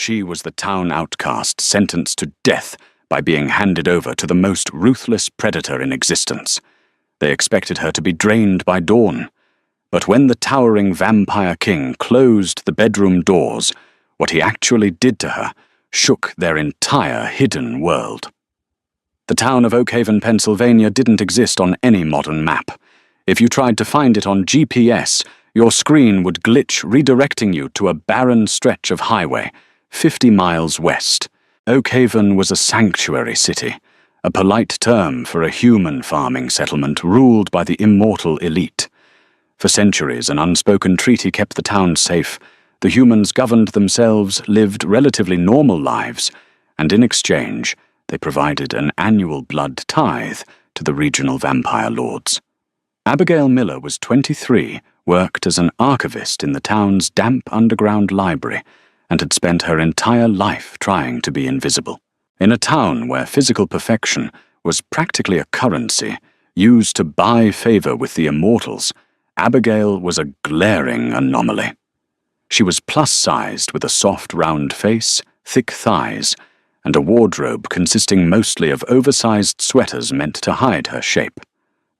She was the town outcast sentenced to death by being handed over to the most ruthless predator in existence. They expected her to be drained by dawn. But when the towering vampire king closed the bedroom doors, what he actually did to her shook their entire hidden world. The town of Oakhaven, Pennsylvania didn't exist on any modern map. If you tried to find it on GPS, your screen would glitch, redirecting you to a barren stretch of highway, 50 miles west. Oakhaven was a sanctuary city, a polite term for a human farming settlement ruled by the immortal elite. For centuries, an unspoken treaty kept the town safe. The humans governed themselves, lived relatively normal lives, and in exchange, they provided an annual blood tithe to the regional vampire lords. Abigail Miller was 23, worked as an archivist in the town's damp underground library, and had spent her entire life trying to be invisible. In a town where physical perfection was practically a currency, used to buy favor with the immortals, Abigail was a glaring anomaly. She was plus-sized with a soft, round face, thick thighs, and a wardrobe consisting mostly of oversized sweaters meant to hide her shape.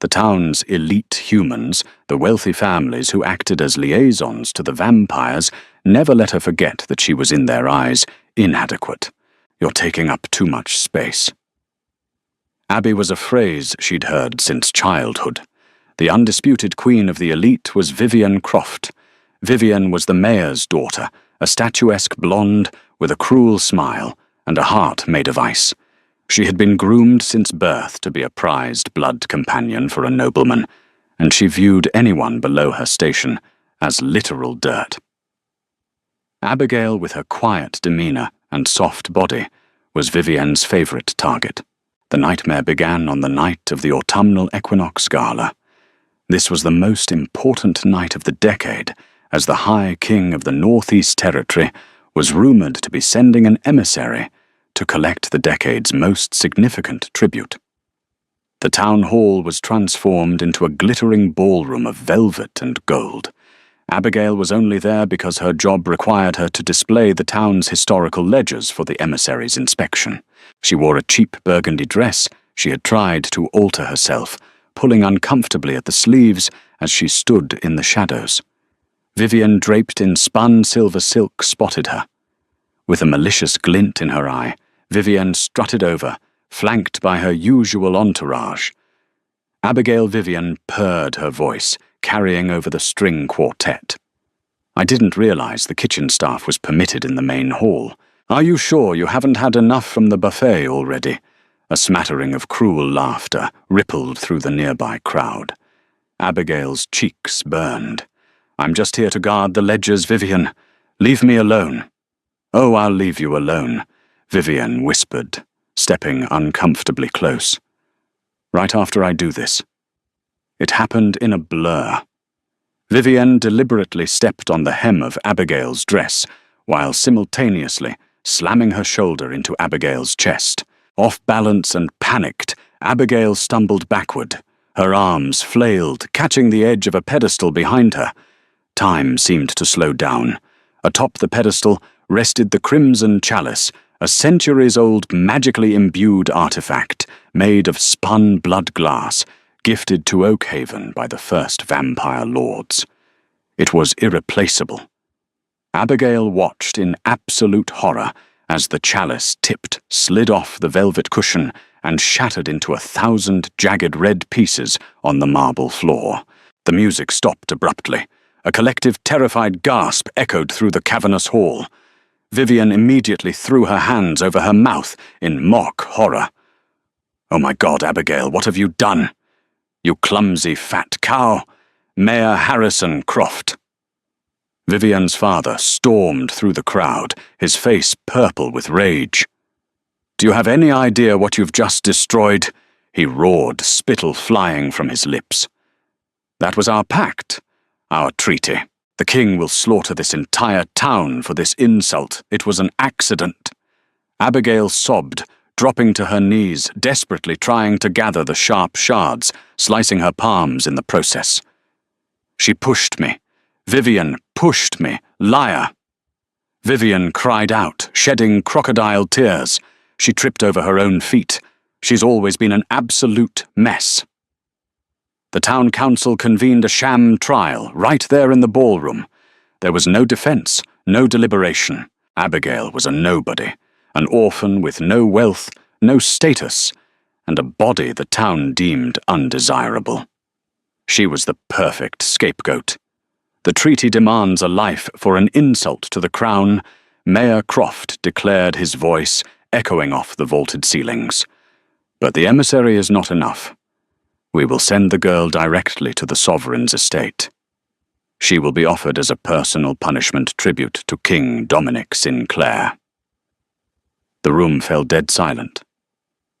The town's elite humans, the wealthy families who acted as liaisons to the vampires, never let her forget that she was in their eyes inadequate. "You're taking up too much space." Abby was a phrase she'd heard since childhood. The undisputed queen of the elite was Vivian Croft. Vivian was the mayor's daughter, a statuesque blonde with a cruel smile and a heart made of ice. She had been groomed since birth to be a prized blood companion for a nobleman, and she viewed anyone below her station as literal dirt. Abigail, with her quiet demeanor and soft body, was Vivian's favorite target. The nightmare began on the night of the autumnal equinox gala. This was the most important night of the decade, as the High King of the Northeast Territory was rumored to be sending an emissary to collect the decade's most significant tribute. The town hall was transformed into a glittering ballroom of velvet and gold. Abigail was only there because her job required her to display the town's historical ledgers for the emissary's inspection. She wore a cheap burgundy dress she had tried to alter herself, pulling uncomfortably at the sleeves as she stood in the shadows. Vivian, draped in spun silver silk, spotted her. With a malicious glint in her eye, Vivian strutted over, flanked by her usual entourage. Abigail Vivian purred her voice, carrying over the string quartet. "I didn't realize the kitchen staff was permitted in the main hall. Are you sure you haven't had enough from the buffet already?" A smattering of cruel laughter rippled through the nearby crowd. Abigail's cheeks burned. "I'm just here to guard the ledgers, Vivian. Leave me alone." "Oh, I'll leave you alone," Vivian whispered, stepping uncomfortably close. "Right after I do this." It happened in a blur. Vivian deliberately stepped on the hem of Abigail's dress, while simultaneously slamming her shoulder into Abigail's chest. Off balance and panicked, Abigail stumbled backward. Her arms flailed, catching the edge of a pedestal behind her. Time seemed to slow down. Atop the pedestal rested the Crimson Chalice, a centuries-old magically imbued artifact made of spun blood glass, gifted to Oakhaven by the first vampire lords. It was irreplaceable. Abigail watched in absolute horror as the chalice tipped, slid off the velvet cushion, and shattered into 1,000 jagged red pieces on the marble floor. The music stopped abruptly. A collective terrified gasp echoed through the cavernous hall. Vivian immediately threw her hands over her mouth in mock horror. "Oh my God, Abigail, what have you done? You clumsy fat cow! Mayor Harrison Croft." Vivian's father stormed through the crowd, his face purple with rage. "Do you have any idea what you've just destroyed?" he roared, spittle flying from his lips. "That was our pact, our treaty. The king will slaughter this entire town for this insult. It was an accident." Abigail sobbed, dropping to her knees, desperately trying to gather the sharp shards, slicing her palms in the process. "She pushed me. Vivian pushed me. Liar." Vivian cried out, shedding crocodile tears. She tripped over her own feet. She's always been an absolute mess. The town council convened a sham trial right there in the ballroom. There was no defense, no deliberation. Abigail was a nobody, an orphan with no wealth, no status, and a body the town deemed undesirable. She was the perfect scapegoat. The treaty demands a life for an insult to the crown. Mayor Croft declared, his voice echoing off the vaulted ceilings. But the emissary is not enough. We will send the girl directly to the sovereign's estate. She will be offered as a personal punishment tribute to King Dominic Sinclair. The room fell dead silent.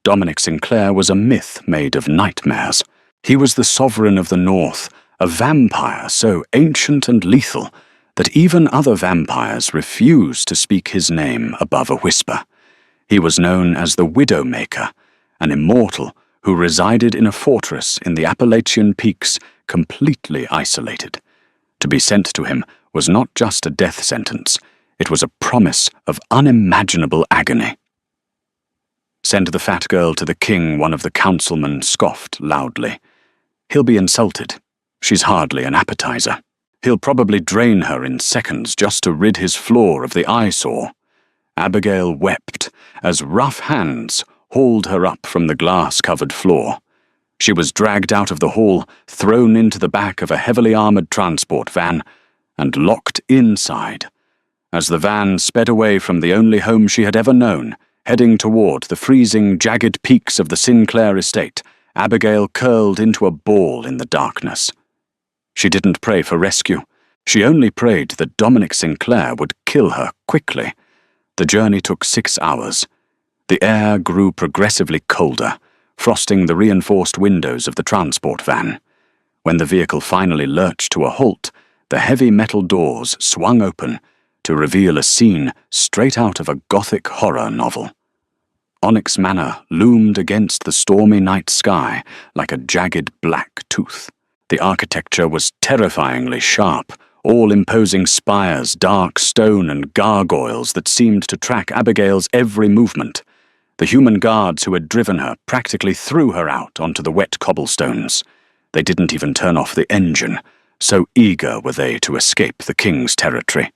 Dominic Sinclair was a myth made of nightmares. He was the sovereign of the North, a vampire so ancient and lethal that even other vampires refused to speak his name above a whisper. He was known as the Widowmaker, an immortal who resided in a fortress in the Appalachian Peaks, completely isolated. To be sent to him was not just a death sentence, it was a promise of unimaginable agony. "Send the fat girl to the king," one of the councilmen scoffed loudly. "He'll be insulted. She's hardly an appetizer. He'll probably drain her in seconds just to rid his floor of the eyesore." Abigail wept as rough hands hauled her up from the glass-covered floor. She was dragged out of the hall, thrown into the back of a heavily armored transport van, and locked inside. As the van sped away from the only home she had ever known, heading toward the freezing, jagged peaks of the Sinclair estate, Abigail curled into a ball in the darkness. She didn't pray for rescue. She only prayed that Dominic Sinclair would kill her quickly. The journey took 6 hours. The air grew progressively colder, frosting the reinforced windows of the transport van. When the vehicle finally lurched to a halt, the heavy metal doors swung open to reveal a scene straight out of a Gothic horror novel. Onyx Manor loomed against the stormy night sky like a jagged black tooth. The architecture was terrifyingly sharp, all-imposing spires, dark stone, and gargoyles that seemed to track Abigail's every movement. The human guards who had driven her practically threw her out onto the wet cobblestones. They didn't even turn off the engine, so eager were they to escape the king's territory.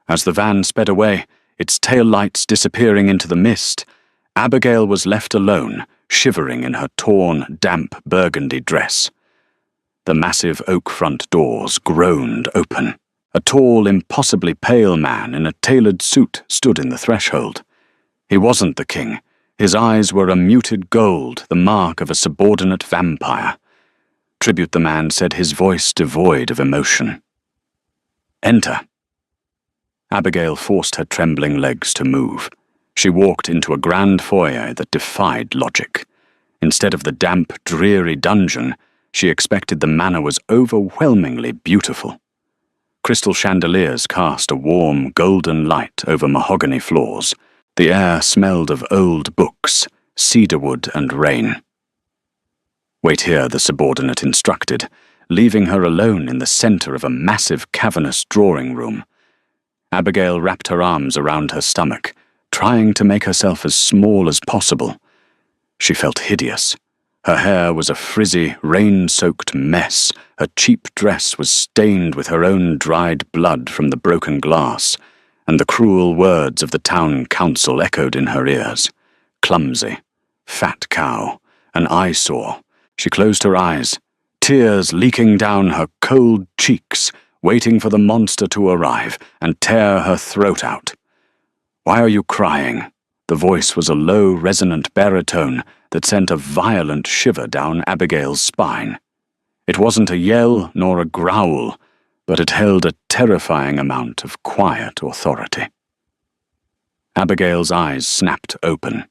As the van sped away, its taillights disappearing into the mist, Abigail was left alone, shivering in her torn, damp burgundy dress. The massive oak front doors groaned open. A tall, impossibly pale man in a tailored suit stood in the threshold. He wasn't the king. His eyes were a muted gold, the mark of a subordinate vampire. Tribute the man said, his voice devoid of emotion. "Enter." Abigail forced her trembling legs to move. She walked into a grand foyer that defied logic. Instead of the damp, dreary dungeon, she expected the manor was overwhelmingly beautiful. Crystal chandeliers cast a warm, golden light over mahogany floors. The air smelled of old books, cedarwood, and rain. "Wait here," the subordinate instructed, leaving her alone in the center of a massive, cavernous drawing room. Abigail wrapped her arms around her stomach, trying to make herself as small as possible. She felt hideous. Her hair was a frizzy, rain-soaked mess. Her cheap dress was stained with her own dried blood from the broken glass, and the cruel words of the town council echoed in her ears. Clumsy, fat cow, an eyesore. She closed her eyes, tears leaking down her cold cheeks, waiting for the monster to arrive and tear her throat out. "Why are you crying?" The voice was a low, resonant baritone that sent a violent shiver down Abigail's spine. It wasn't a yell nor a growl, but it held a terrifying amount of quiet authority. Abigail's eyes snapped open.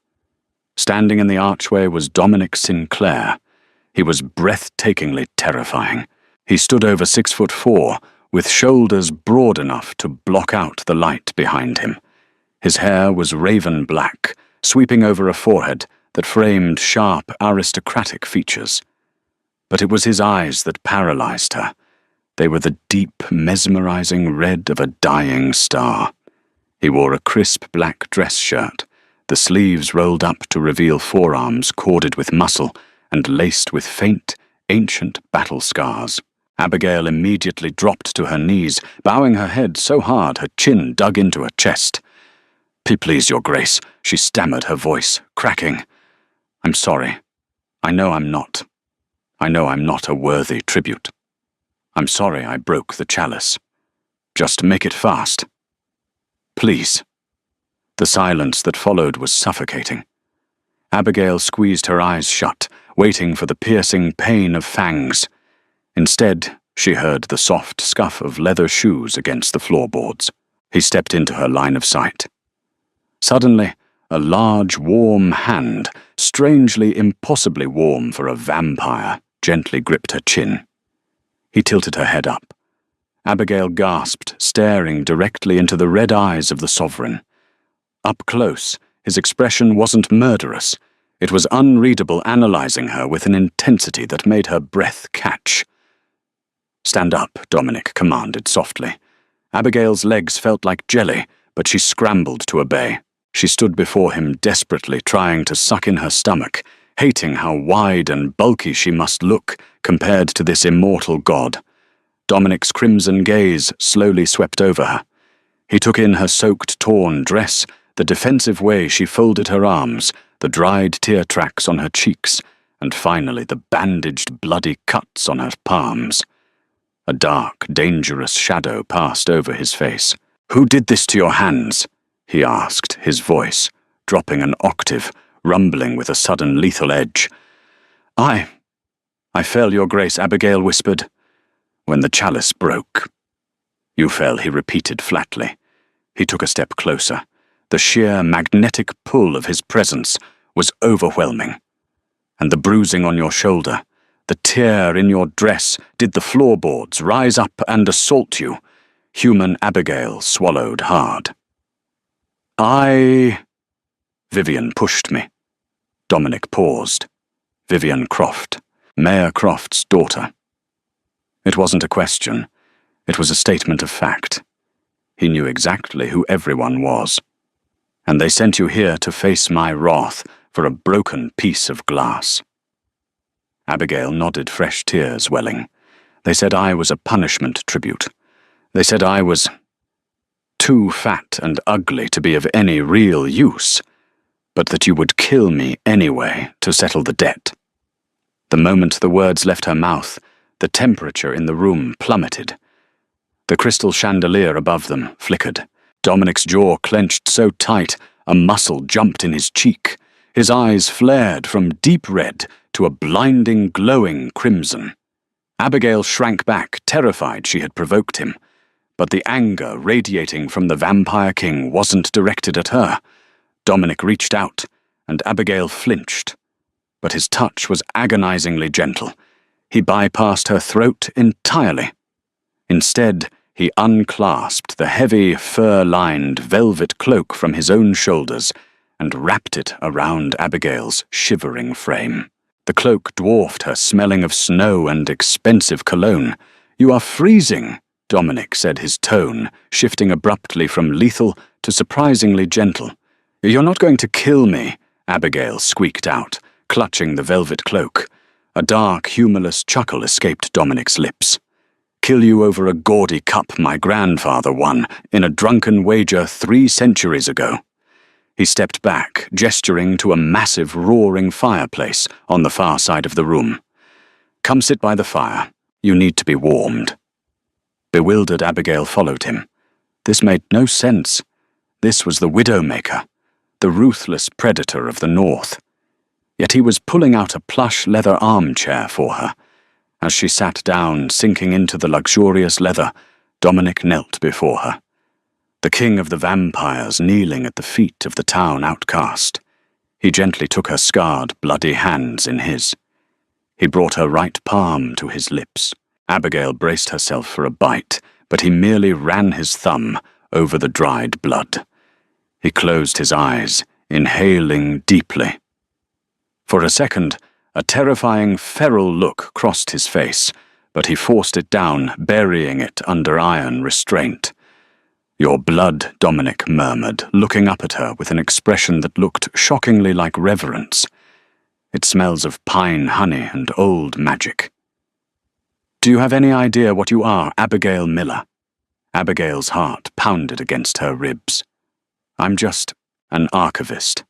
Standing in the archway was Dominic Sinclair. He was breathtakingly terrifying. He stood over 6'4", with shoulders broad enough to block out the light behind him. His hair was raven black, sweeping over a forehead that framed sharp, aristocratic features. But it was his eyes that paralyzed her. They were the deep, mesmerizing red of a dying star. He wore a crisp black dress shirt, the sleeves rolled up to reveal forearms corded with muscle and laced with faint, ancient battle scars. Abigail immediately dropped to her knees, bowing her head so hard her chin dug into her chest. "Please, Your Grace," she stammered, her voice cracking. "I'm sorry. I know I'm not a worthy tribute. I'm sorry I broke the chalice. Just make it fast. Please." The silence that followed was suffocating. Abigail squeezed her eyes shut, waiting for the piercing pain of fangs. Instead, she heard the soft scuff of leather shoes against the floorboards. He stepped into her line of sight. Suddenly, a large, warm hand, strangely impossibly warm for a vampire, gently gripped her chin. He tilted her head up. Abigail gasped, staring directly into the red eyes of the sovereign. Up close, his expression wasn't murderous. It was unreadable, analyzing her with an intensity that made her breath catch. "Stand up," Dominic commanded softly. Abigail's legs felt like jelly, but she scrambled to obey. She stood before him desperately, trying to suck in her stomach, hating how wide and bulky she must look compared to this immortal god. Dominic's crimson gaze slowly swept over her. He took in her soaked, torn dress, the defensive way she folded her arms, the dried tear tracks on her cheeks, and finally the bandaged, bloody cuts on her palms. A dark, dangerous shadow passed over his face. "Who did this to your hands?" he asked, his voice dropping an octave, rumbling with a sudden lethal edge. I fell, Your Grace," Abigail whispered. "When the chalice broke." "You fell," he repeated flatly. He took a step closer. The sheer magnetic pull of his presence was overwhelming. "And the bruising on your shoulder, the tear in your dress, did the floorboards rise up and assault you?" Human Abigail swallowed hard. Vivian pushed me." Dominic paused. Vivian Croft, Mayor Croft's daughter. It wasn't a question. It was a statement of fact. He knew exactly who everyone was. "And they sent you here to face my wrath for a broken piece of glass." Abigail nodded, fresh tears welling. "They said I was a punishment tribute. They said I was too fat and ugly to be of any real use, but that you would kill me anyway to settle the debt." The moment the words left her mouth, the temperature in the room plummeted. The crystal chandelier above them flickered. Dominic's jaw clenched so tight, a muscle jumped in his cheek. His eyes flared from deep red to a blinding, glowing crimson. Abigail shrank back, terrified she had provoked him. But the anger radiating from the Vampire King wasn't directed at her. Dominic reached out, and Abigail flinched. But his touch was agonizingly gentle. He bypassed her throat entirely. Instead, he unclasped the heavy, fur-lined velvet cloak from his own shoulders and wrapped it around Abigail's shivering frame. The cloak dwarfed her, smelling of snow and expensive cologne. "You are freezing," Dominic said, his tone shifting abruptly from lethal to surprisingly gentle. "You're not going to kill me," Abigail squeaked out, clutching the velvet cloak. A dark, humorless chuckle escaped Dominic's lips. "Kill you over a gaudy cup my grandfather won in a drunken wager 3 centuries ago." He stepped back, gesturing to a massive, roaring fireplace on the far side of the room. "Come sit by the fire. You need to be warmed." Bewildered Abigail followed him. This made no sense. This was the Widowmaker, the ruthless predator of the North. Yet he was pulling out a plush leather armchair for her. As she sat down, sinking into the luxurious leather, Dominic knelt before her. The king of the vampires kneeling at the feet of the town outcast. He gently took her scarred, bloody hands in his. He brought her right palm to his lips. Abigail braced herself for a bite, but he merely ran his thumb over the dried blood. He closed his eyes, inhaling deeply. For a second, a terrifying, feral look crossed his face, but he forced it down, burying it under iron restraint. "Your blood," Dominic murmured, looking up at her with an expression that looked shockingly like reverence. "It smells of pine honey and old magic." "Do you have any idea what you are, Abigail Miller?" Abigail's heart pounded against her ribs. "I'm just an archivist,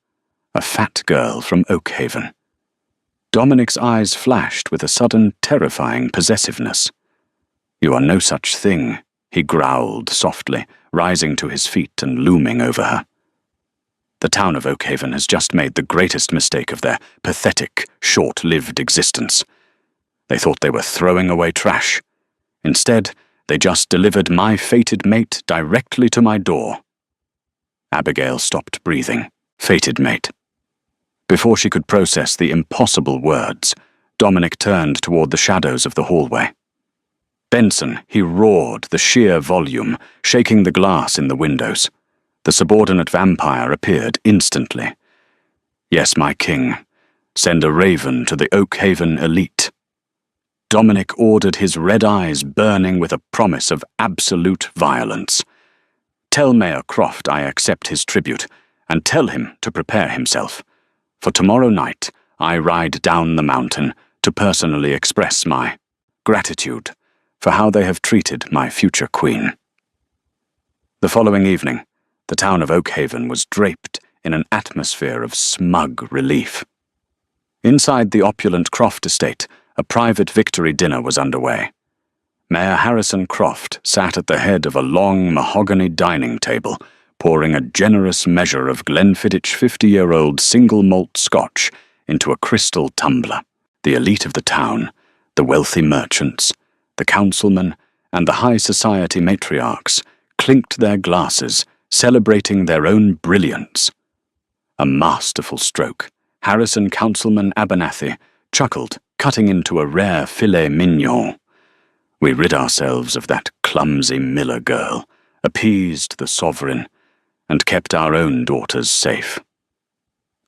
a fat girl from Oakhaven." Dominic's eyes flashed with a sudden, terrifying possessiveness. "You are no such thing," he growled softly, rising to his feet and looming over her. "The town of Oakhaven has just made the greatest mistake of their pathetic, short-lived existence. They thought they were throwing away trash. Instead, they just delivered my fated mate directly to my door." Abigail stopped breathing. Fated mate. Before she could process the impossible words, Dominic turned toward the shadows of the hallway. "Benson," he roared, the sheer volume, shaking the glass in the windows. The subordinate vampire appeared instantly. "Yes, my king. Send a raven to the Oakhaven elite." Dominic ordered, his red eyes burning with a promise of absolute violence. "Tell Mayor Croft I accept his tribute, and tell him to prepare himself. For tomorrow night, I ride down the mountain to personally express my gratitude for how they have treated my future queen." The following evening, the town of Oakhaven was draped in an atmosphere of smug relief. Inside the opulent Croft estate, a private victory dinner was underway. Mayor Harrison Croft sat at the head of a long mahogany dining table, pouring a generous measure of Glenfiddich 50-year-old single malt scotch into a crystal tumbler. The elite of the town, the wealthy merchants, the councilmen, and the high society matriarchs clinked their glasses, celebrating their own brilliance. A masterful stroke. Harrison Councilman Abernathy chuckled, cutting into a rare filet mignon. We rid ourselves of that clumsy Miller girl, appeased the sovereign, and kept our own daughters safe.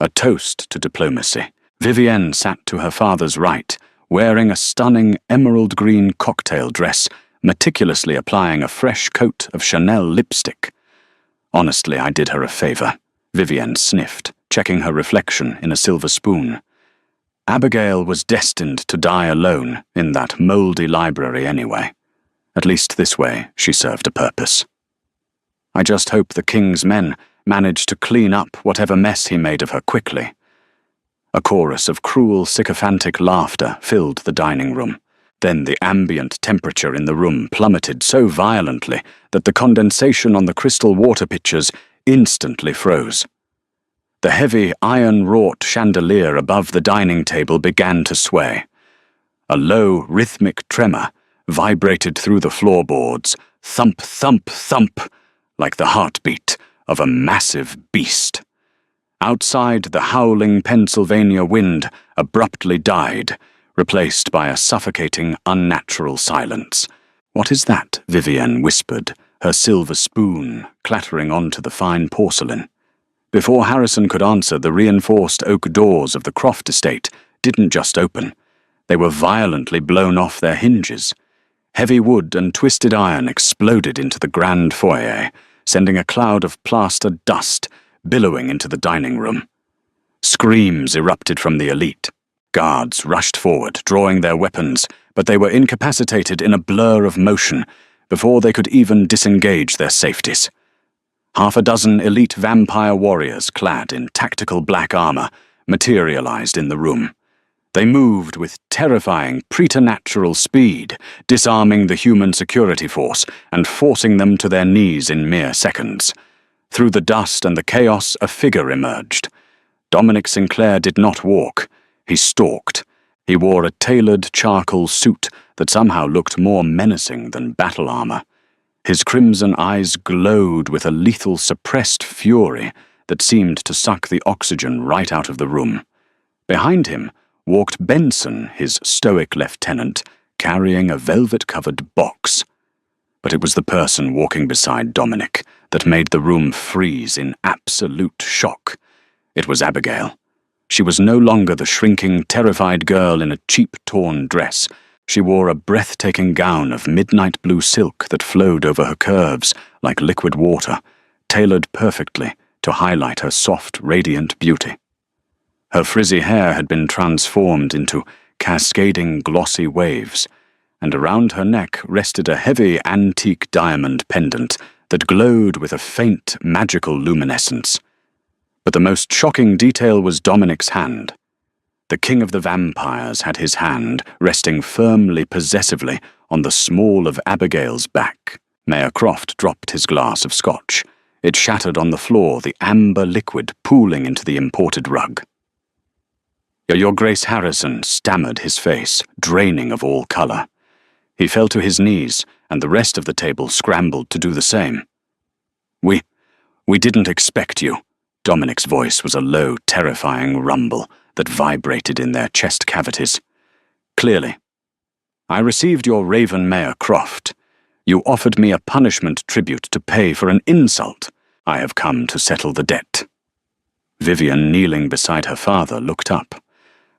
A toast to diplomacy. Vivienne sat to her father's right, wearing a stunning emerald green cocktail dress, meticulously applying a fresh coat of Chanel lipstick. "Honestly, I did her a favor," Vivienne sniffed, checking her reflection in a silver spoon. Abigail was destined to die alone in that mouldy library anyway. At least this way she served a purpose. "I just hope the king's men managed to clean up whatever mess he made of her quickly." A chorus of cruel, sycophantic laughter filled the dining room. Then the ambient temperature in the room plummeted so violently that the condensation on the crystal water pitchers instantly froze. The heavy, iron-wrought chandelier above the dining table began to sway. A low, rhythmic tremor vibrated through the floorboards, thump, thump, thump, like the heartbeat of a massive beast. Outside, the howling Pennsylvania wind abruptly died, replaced by a suffocating, unnatural silence. "What is that?" Vivienne whispered, her silver spoon clattering onto the fine porcelain. Before Harrison could answer, the reinforced oak doors of the Croft estate didn't just open. They were violently blown off their hinges. Heavy wood and twisted iron exploded into the grand foyer, sending a cloud of plaster dust billowing into the dining room. Screams erupted from the elite. Guards rushed forward, drawing their weapons, but they were incapacitated in a blur of motion before they could even disengage their safeties. Half a dozen elite vampire warriors clad in tactical black armor materialized in the room. They moved with terrifying preternatural speed, disarming the human security force and forcing them to their knees in mere seconds. Through the dust and the chaos, a figure emerged. Dominic Sinclair did not walk. He stalked. He wore a tailored charcoal suit that somehow looked more menacing than battle armor. His crimson eyes glowed with a lethal suppressed fury that seemed to suck the oxygen right out of the room. Behind him walked Benson, his stoic lieutenant, carrying a velvet-covered box. But it was the person walking beside Dominic that made the room freeze in absolute shock. It was Abigail. She was no longer the shrinking, terrified girl in a cheap, torn dress. She wore a breathtaking gown of midnight blue silk that flowed over her curves like liquid water, tailored perfectly to highlight her soft, radiant beauty. Her frizzy hair had been transformed into cascading, glossy waves, and around her neck rested a heavy, antique diamond pendant that glowed with a faint, magical luminescence. But the most shocking detail was Dominic's hand. The king of the vampires had his hand resting firmly, possessively, on the small of Abigail's back. Mayor Croft dropped his glass of scotch. It shattered on the floor, the amber liquid pooling into the imported rug. Your Grace Harrison stammered his face, draining of all colour. He fell to his knees, and the rest of the table scrambled to do the same. We didn't expect you." Dominic's voice was a low, terrifying rumble that vibrated in their chest cavities. "Clearly. I received your raven Mayor Croft. You offered me a punishment tribute to pay for an insult. I have come to settle the debt." Vivian, kneeling beside her father, looked up.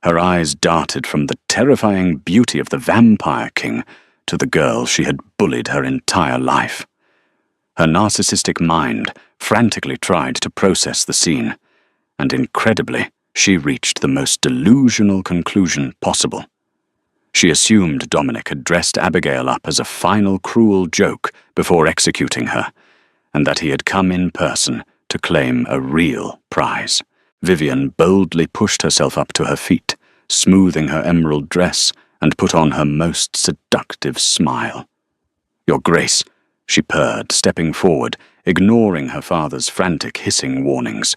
Her eyes darted from the terrifying beauty of the Vampire King to the girl she had bullied her entire life. Her narcissistic mind frantically tried to process the scene, and incredibly, she reached the most delusional conclusion possible. She assumed Dominic had dressed Abigail up as a final cruel joke before executing her, and that he had come in person to claim a real prize. Vivian boldly pushed herself up to her feet, smoothing her emerald dress, and put on her most seductive smile. "Your Grace," she purred, stepping forward, ignoring her father's frantic hissing warnings.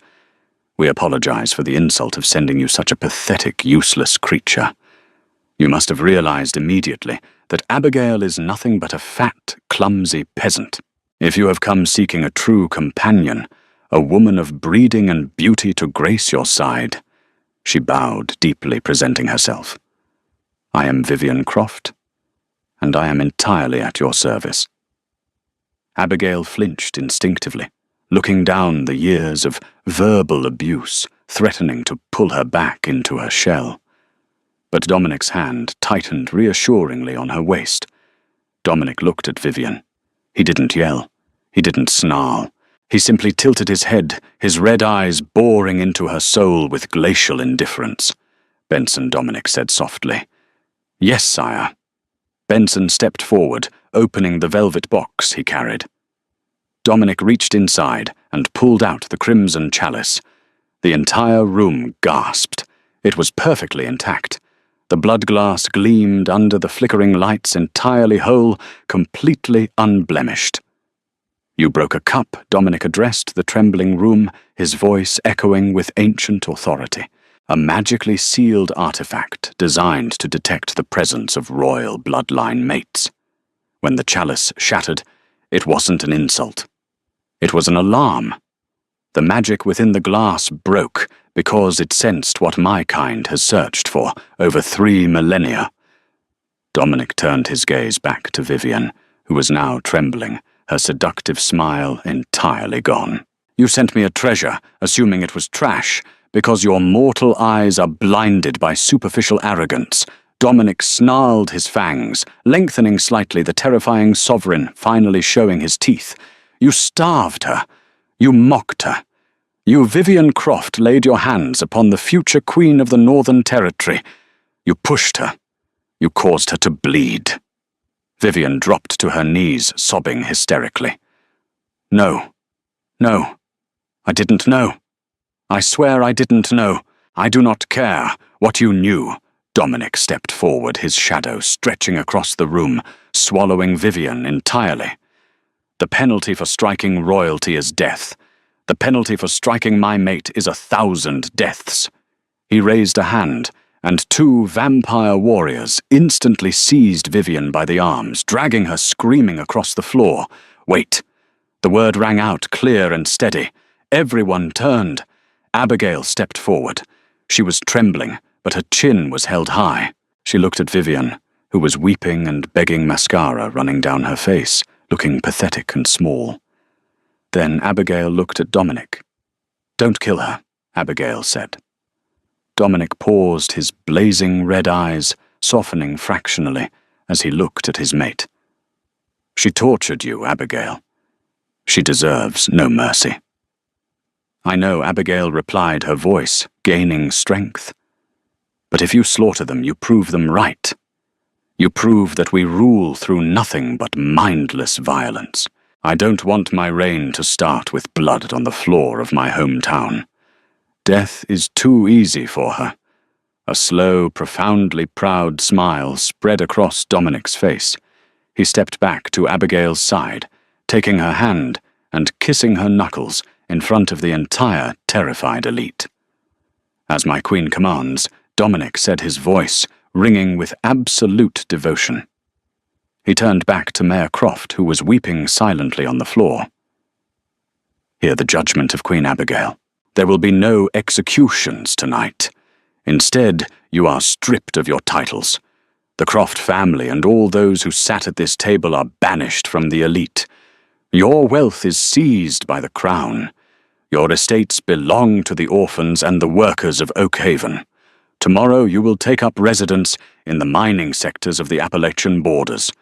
"We apologize for the insult of sending you such a pathetic, useless creature. You must have realized immediately that Abigail is nothing but a fat, clumsy peasant. If you have come seeking a true companion, a woman of breeding and beauty to grace your side—" She bowed deeply, presenting herself. "I am Vivian Croft, and I am entirely at your service." Abigail flinched instinctively, looking down the years of verbal abuse, threatening to pull her back into her shell. But Dominic's hand tightened reassuringly on her waist. Dominic looked at Vivian. He didn't yell. He didn't snarl. He simply tilted his head, his red eyes boring into her soul with glacial indifference. "Benson," Dominic said softly. "Yes, sire." Benson stepped forward, opening the velvet box he carried. Dominic reached inside and pulled out the crimson chalice. The entire room gasped. It was perfectly intact. The blood glass gleamed under the flickering lights, entirely whole, completely unblemished. "You broke a cup," Dominic addressed the trembling room, his voice echoing with ancient authority. A magically sealed artifact designed to detect the presence of royal bloodline mates. When the chalice shattered, it wasn't an insult. It was an alarm. The magic within the glass broke because it sensed what my kind has searched for over 3 millennia. Dominic turned his gaze back to Vivian, who was now trembling, her seductive smile entirely gone. "You sent me a treasure, assuming it was trash, because your mortal eyes are blinded by superficial arrogance." Dominic snarled his fangs, lengthening slightly, the terrifying sovereign finally showing his teeth. "You starved her. You mocked her. You, Vivian Croft, laid your hands upon the future queen of the Northern Territory. You pushed her. You caused her to bleed." Vivian dropped to her knees, sobbing hysterically. No, I didn't know. I swear I didn't know. I do not care what you knew." Dominic stepped forward, his shadow stretching across the room, swallowing Vivian entirely. "The penalty for striking royalty is death. The penalty for striking my mate is 1,000 deaths." He raised a hand, and 2 vampire warriors instantly seized Vivian by the arms, dragging her screaming across the floor. "Wait!" The word rang out clear and steady. Everyone turned. Abigail stepped forward. She was trembling, but her chin was held high. She looked at Vivian, who was weeping and begging mascara running down her face, looking pathetic and small. Then Abigail looked at Dominic. "Don't kill her," Abigail said. Dominic paused, his blazing red eyes softening fractionally, as he looked at his mate. "She tortured you, Abigail. She deserves no mercy." "I know," Abigail replied, her voice gaining strength. "But if you slaughter them, you prove them right. You prove that we rule through nothing but mindless violence. I don't want my reign to start with blood on the floor of my hometown. Death is too easy for her." A slow, profoundly proud smile spread across Dominic's face. He stepped back to Abigail's side, taking her hand and kissing her knuckles in front of the entire terrified elite. "As my queen commands," Dominic said, his voice ringing with absolute devotion. He turned back to Mayor Croft, who was weeping silently on the floor. "Hear the judgment of Queen Abigail. There will be no executions tonight. Instead, you are stripped of your titles. The Croft family and all those who sat at this table are banished from the elite. Your wealth is seized by the crown. Your estates belong to the orphans and the workers of Oakhaven. Tomorrow you will take up residence in the mining sectors of the Appalachian borders.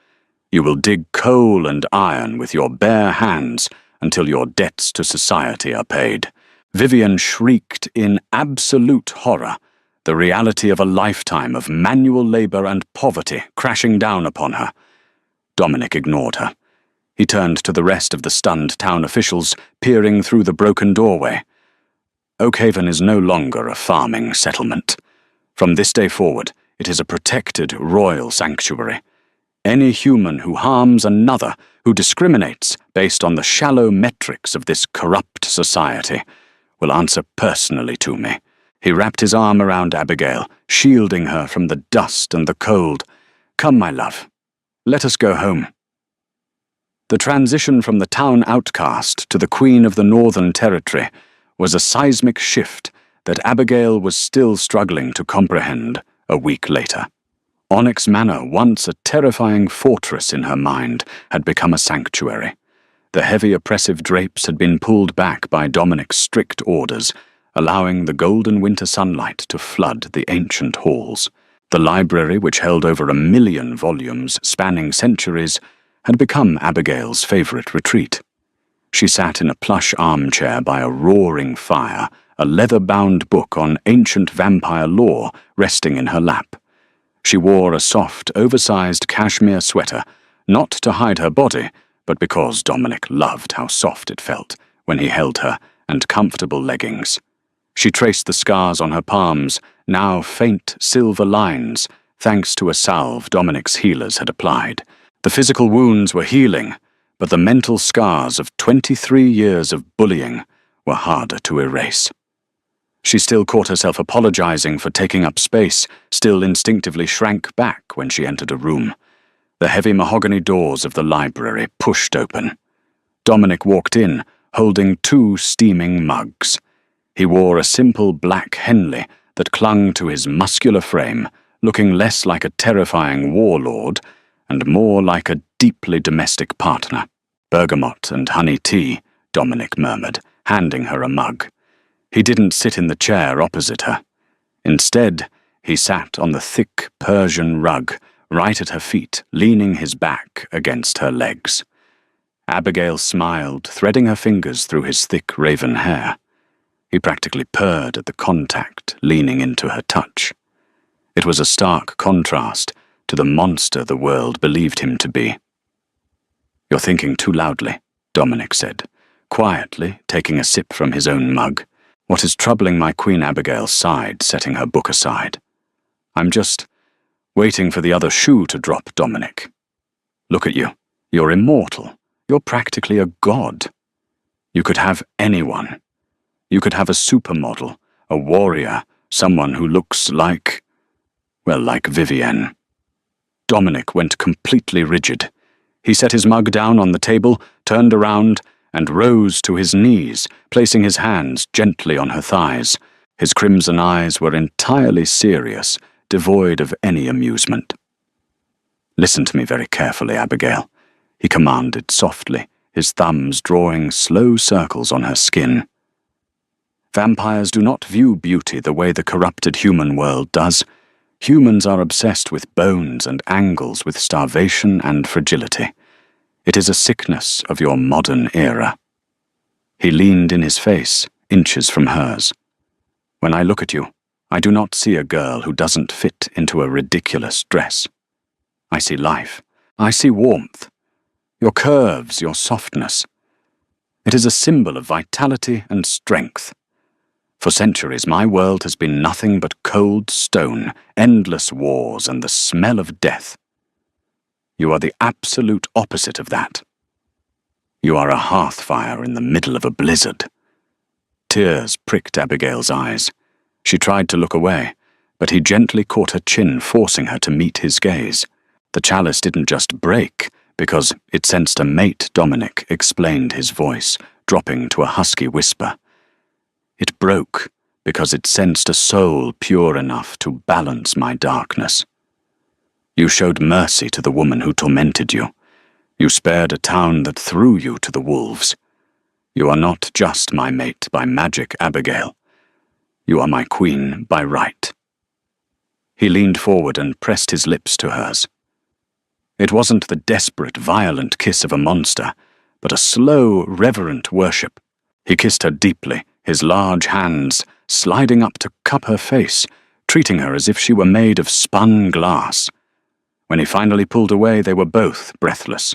You will dig coal and iron with your bare hands until your debts to society are paid." Vivian shrieked in absolute horror, the reality of a lifetime of manual labor and poverty crashing down upon her. Dominic ignored her. He turned to the rest of the stunned town officials, peering through the broken doorway. "Oakhaven is no longer a farming settlement. From this day forward, it is a protected royal sanctuary. Any human who harms another, who discriminates based on the shallow metrics of this corrupt society, will answer personally to me." He wrapped his arm around Abigail, shielding her from the dust and the cold. "Come, my love. Let us go home." The transition from the town outcast to the Queen of the Northern Territory was a seismic shift that Abigail was still struggling to comprehend a week later. Onyx Manor, once a terrifying fortress in her mind, had become a sanctuary. The heavy oppressive drapes had been pulled back by Dominic's strict orders, allowing the golden winter sunlight to flood the ancient halls. The library, which held over 1 million volumes spanning centuries, had become Abigail's favorite retreat. She sat in a plush armchair by a roaring fire, a leather-bound book on ancient vampire lore resting in her lap. She wore a soft, oversized cashmere sweater, not to hide her body, but because Dominic loved how soft it felt when he held her, and comfortable leggings. She traced the scars on her palms, now faint silver lines, thanks to a salve Dominic's healers had applied. The physical wounds were healing, but the mental scars of 23 years of bullying were harder to erase. She still caught herself apologizing for taking up space, still instinctively shrank back when she entered a room. The heavy mahogany doors of the library pushed open. Dominic walked in, holding 2 steaming mugs. He wore a simple black Henley that clung to his muscular frame, looking less like a terrifying warlord and more like a deeply domestic partner. "Bergamot and honey tea," Dominic murmured, handing her a mug. He didn't sit in the chair opposite her. Instead, he sat on the thick Persian rug, right at her feet, leaning his back against her legs. Abigail smiled, threading her fingers through his thick raven hair. He practically purred at the contact, leaning into her touch. It was a stark contrast to the monster the world believed him to be. "You're thinking too loudly," Dominic said, quietly taking a sip from his own mug. "What is troubling my Queen Abigail sighed, setting her book aside. "I'm just waiting for the other shoe to drop, Dominic. Look at you. You're immortal. You're practically a god. You could have anyone. You could have a supermodel, a warrior, someone who looks like Vivienne." Dominic went completely rigid. He set his mug down on the table, turned around, and rose to his knees, placing his hands gently on her thighs. His crimson eyes were entirely serious, devoid of any amusement. "Listen to me very carefully, Abigail," he commanded softly, his thumbs drawing slow circles on her skin. "Vampires do not view beauty the way the corrupted human world does. Humans are obsessed with bones and angles, with starvation and fragility. It is a sickness of your modern era. He leaned in his face, inches from hers. When I look at you, I do not see a girl who doesn't fit into a ridiculous dress. I see life. I see warmth. Your curves, your softness. It is a symbol of vitality and strength. For centuries, my world has been nothing but cold stone, endless wars, and the smell of death. You are the absolute opposite of that. You are a hearth fire in the middle of a blizzard. Tears pricked Abigail's eyes. She tried to look away, but he gently caught her chin, forcing her to meet his gaze. The chalice didn't just break, because it sensed a mate, Dominic explained, his voice dropping to a husky whisper. It broke because it sensed a soul pure enough to balance my darkness. You showed mercy to the woman who tormented you. You spared a town that threw you to the wolves. You are not just my mate by magic, Abigail. You are my queen by right. He leaned forward and pressed his lips to hers. It wasn't the desperate, violent kiss of a monster, but a slow, reverent worship. He kissed her deeply, his large hands sliding up to cup her face, treating her as if she were made of spun glass. When he finally pulled away, they were both breathless.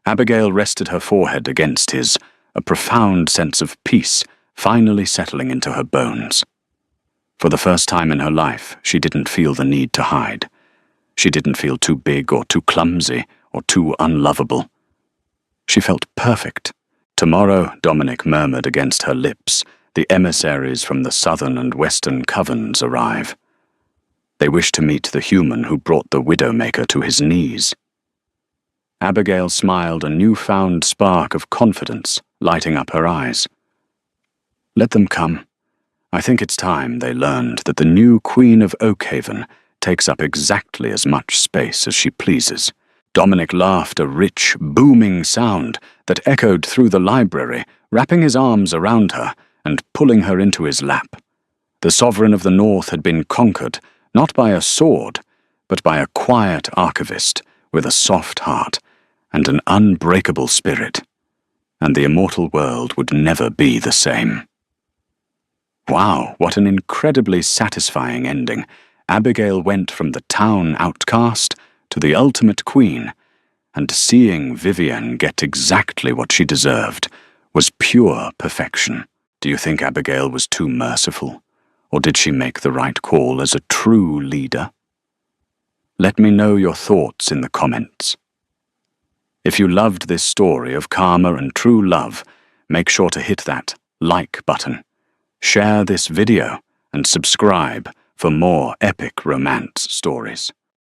Abigail rested her forehead against his, a profound sense of peace finally settling into her bones. For the first time in her life, she didn't feel the need to hide. She didn't feel too big or too clumsy or too unlovable. She felt perfect. Tomorrow, Dominic murmured against her lips, the emissaries from the southern and western covens arrive. They wish to meet the human who brought the Widowmaker to his knees. Abigail smiled, a newfound spark of confidence lighting up her eyes. Let them come. I think it's time they learned that the new Queen of Oakhaven takes up exactly as much space as she pleases. Dominic laughed, a rich, booming sound that echoed through the library, wrapping his arms around her and pulling her into his lap. The sovereign of the North had been conquered, not by a sword, but by a quiet archivist with a soft heart and an unbreakable spirit. And the immortal world would never be the same. Wow, what an incredibly satisfying ending. Abigail went from the town outcast to the ultimate queen, and seeing Vivienne get exactly what she deserved was pure perfection. Do you think Abigail was too merciful, or did she make the right call as a true leader? Let me know your thoughts in the comments. If you loved this story of karma and true love, make sure to hit that like button, share this video, and subscribe for more epic romance stories.